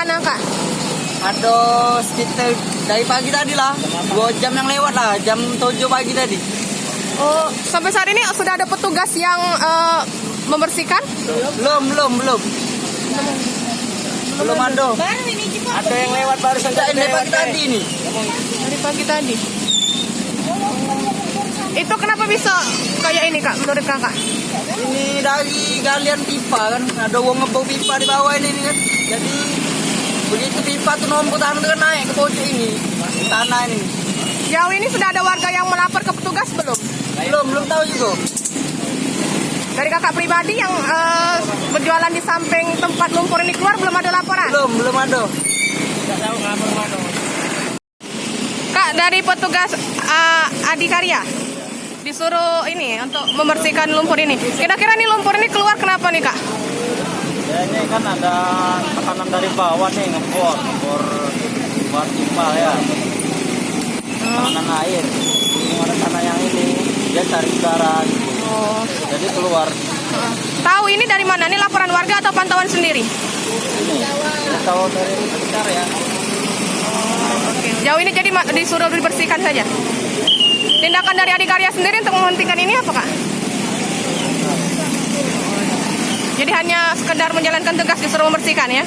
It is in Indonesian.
sana, Kak? Ada sekitar dari pagi tadi lah, 2 jam yang lewat lah, jam 7 pagi tadi. Oh, sampai saat ini sudah ada petugas yang membersihkan? Belum ada. Ada yang lewat baru saja dari pagi tadi ini. Dari pagi tadi. Itu kenapa bisa kayak ini, Kak, menurut Kakak? Ini dari galian pipa kan, ada uang ngebau pipa di bawah ini kan. Jadi begitu pipa tuh nombor tangan kan naik ke pojok ini, tanah ini. Jauh ini sudah ada warga yang melapor ke petugas belum? Belum tahu juga. Dari Kakak pribadi yang berjualan di samping tempat lumpur ini keluar belum ada laporan? Belum ada. Kak, dari petugas Adikarya disuruh ini untuk membersihkan lumpur ini. Kira-kira nih lumpur ini keluar kenapa nih, Kak? Ya, ini kan ada tekanan dari bawah nih ngebor buat pipa ya. Tekanan air. Ada tanah yang ini dia cari udara gitu. Oh. Jadi keluar. Tahu ini dari mana? Ini laporan warga atau pantauan sendiri? Ini tahu dari sekitar ya. Oke. Jauh ini jadi disuruh dibersihkan saja. Tindakan dari Adikarya sendiri untuk menghentikan ini apa, Kak? Jadi hanya sekedar menjalankan tugas disuruh membersihkan ya?